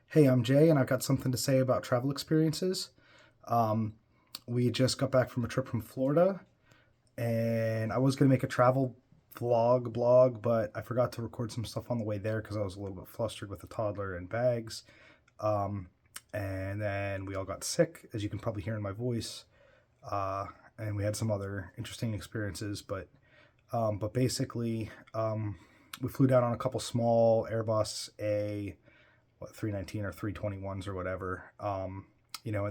Hey, I'm Jay, and I've got something to say about travel experiences. Um, we just got back from a trip from Florida, and I was going to make a travel blog, but I forgot to record some stuff on the way there because I was a little bit flustered with the toddler and bags. Um, and then we all got sick, as you can probably hear in my voice, uh, and we had some other interesting experiences. But basically, we flew down on a couple small Airbus A 319 or 321s or whatever. And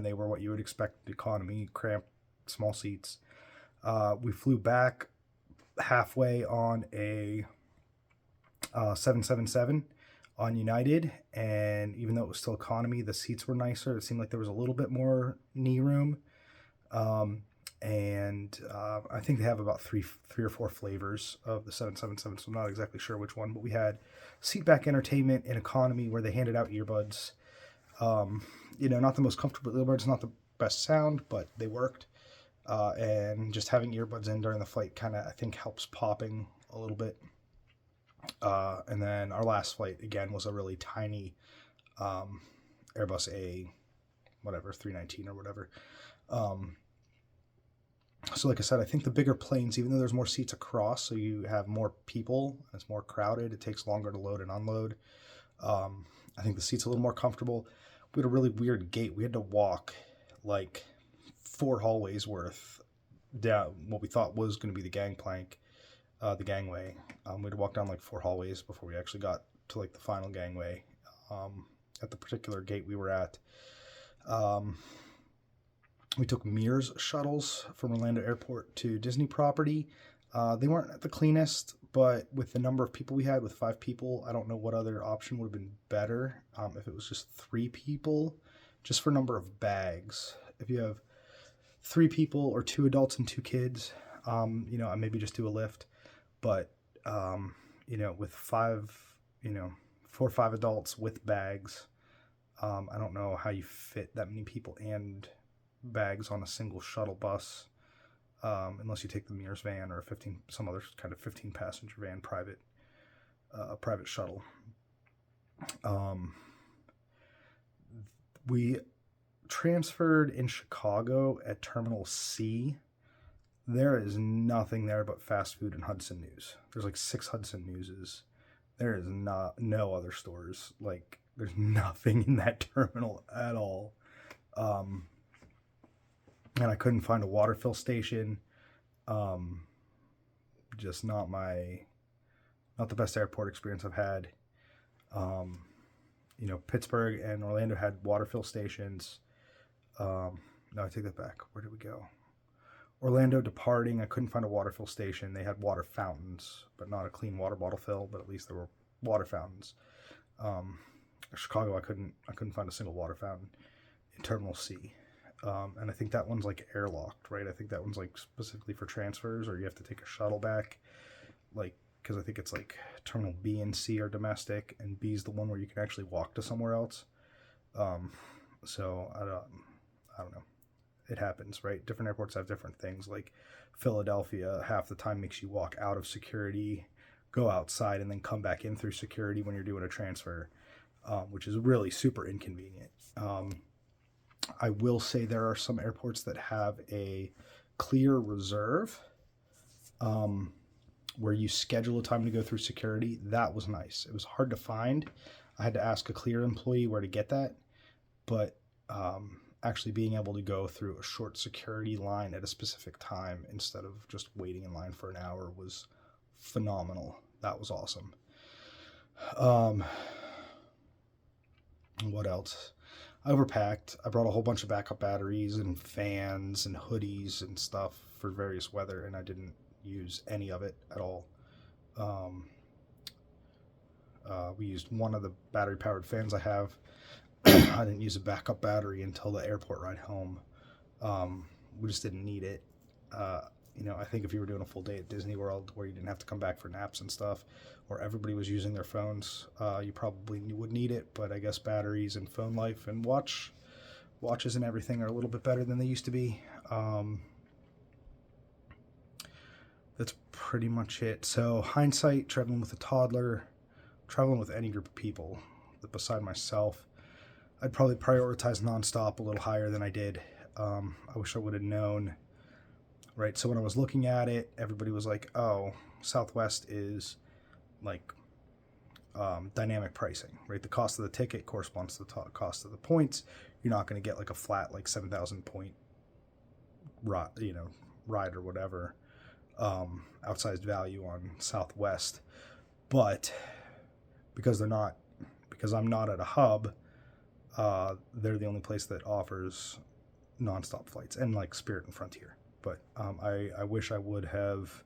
they were what you would expect, economy, cramped, small seats. We flew back halfway on a 777 on United, and even though it was still economy, the seats were nicer. It seemed like there was a little bit more knee room. Um, and I think they have about three or four flavors of the 777, so I'm not exactly sure which one. But we had seat back entertainment in economy where they handed out earbuds. Um, not the most comfortable earbuds, not the best sound, but they worked. And just having earbuds in during the flight kind of, I think, helps popping a little bit. And then our last flight again was a really tiny um, Airbus A, whatever 319 or whatever. Um, so like I said, I think the bigger planes, even though there's more seats across, so you have more people, it's more crowded, it takes longer to load and unload. I think the seat's a little more comfortable. We had a really weird gate. We had to walk like 4 hallways worth down what we thought was going to be the gangplank, the gangway. We had to walk down like 4 hallways before we actually got to like the final gangway at the particular gate we were at. Um, we took Mears shuttles from Orlando Airport to Disney property. They weren't the cleanest, but with the number of people we had, with 5 people, I don't know what other option would have been better. If it was just 3 people, just for number of bags. If you have 3 people or 2 adults and 2 kids, I maybe just do a lift. But with you know, 4 or 5 adults with bags, I don't know how you fit that many people and bags on a single shuttle bus, unless you take the Mears van or some other kind of 15 passenger van, private shuttle. We transferred in Chicago at Terminal C. There is nothing there but fast food and Hudson News. There's like 6 Hudson Newses. There is no other stores. Like there's nothing in that terminal at all. And I couldn't find a water fill station. Um, just not the best airport experience I've had. Um, Pittsburgh and Orlando had water fill stations. No, I take that back. Where did we go? Orlando departing, I couldn't find a water fill station. They had water fountains, but not a clean water bottle fill. But at least there were water fountains. Chicago, I couldn't find a single water fountain in Terminal C. And I think that one's like airlocked, right? I think that one's like specifically for transfers, or you have to take a shuttle back, like because I think it's like Terminal B and C are domestic, and B is the one where you can actually walk to somewhere else. Um, so I don't know. It happens, right? Different airports have different things. Like Philadelphia, half the time makes you walk out of security, go outside, and then come back in through security when you're doing a transfer, which is really super inconvenient. I will say there are some airports that have a clear reserve, um, where you schedule a time to go through security. That was nice. It was hard to find. I had to ask a clear employee where to get that, but actually being able to go through a short security line at a specific time instead of just waiting in line for an hour was phenomenal. That was awesome. Um, what else? I overpacked. I brought a whole bunch of backup batteries and fans and hoodies and stuff for various weather, and I didn't use any of it at all. Um, we used one of the battery powered fans I have. I didn't use a backup battery until the airport ride home. We just didn't need it. Uh, I think if you were doing a full day at Disney World where you didn't have to come back for naps and stuff, or everybody was using their phones, you probably would need it. But I guess batteries and phone life and watches and everything are a little bit better than they used to be. That's pretty much it. So hindsight, traveling with a toddler, traveling with any group of people beside myself, I'd probably prioritize nonstop a little higher than I did. I wish I would have known, right? So when I was looking at it, everybody was like, oh, Southwest is like dynamic pricing, right? The cost of the ticket corresponds to the cost of the points. You're not going to get like a flat like 7,000 point ride or whatever outsized value on Southwest. But because I'm not at a hub, they're the only place that offers nonstop flights, and like Spirit and Frontier. But I wish I would have.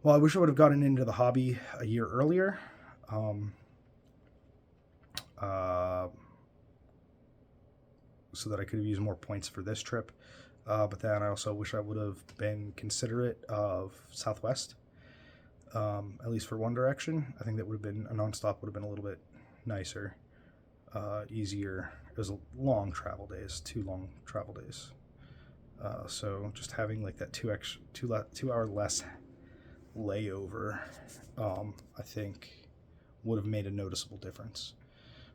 Well, I wish I would have gotten into the hobby a year earlier. So that I could have used more points for this trip. But then I also wish I would have been considerate of Southwest, at least for one direction. I think that would have been a nonstop would have been a little bit nicer, easier. It was long travel days, 2 long travel days. So just having like that 2 hour less layover, I think would have made a noticeable difference.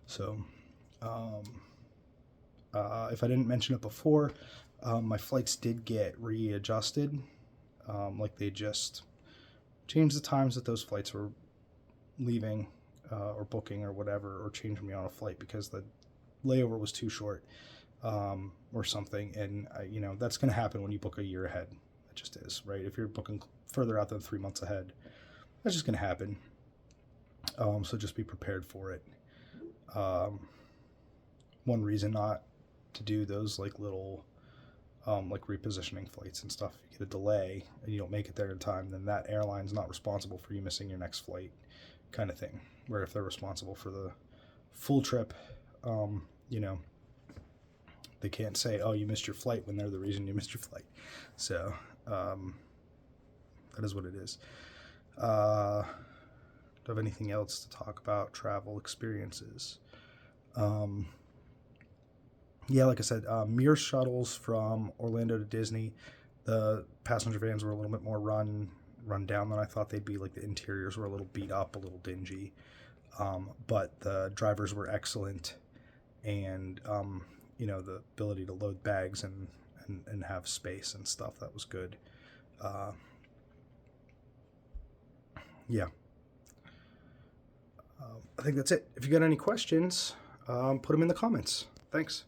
So, if I didn't mention it before, my flights did get readjusted. Like they just changed the times that those flights were leaving or booking or whatever, or changed me on a flight because the layover was too short or something. And, that's going to happen when you book a year ahead. It just is, right? If you're booking further out than 3 months ahead, that's just going to happen. So just be prepared for it. One reason not to do those like little like repositioning flights and stuff, if you get a delay and you don't make it there in time, then that airline's not responsible for you missing your next flight, kind of thing. Where if they're responsible for the full trip, they can't say, oh, you missed your flight, when they're the reason you missed your flight. So that is what it is. Do I have anything else to talk about travel experiences? Yeah, like I said, Mir shuttles from Orlando to Disney, the passenger vans were a little bit more run down than I thought they'd be. Like the interiors were a little beat up, a little dingy, but the drivers were excellent, and the ability to load bags and have space and stuff, that was good. Yeah. I think that's it. If you got any questions, put them in the comments. Thanks.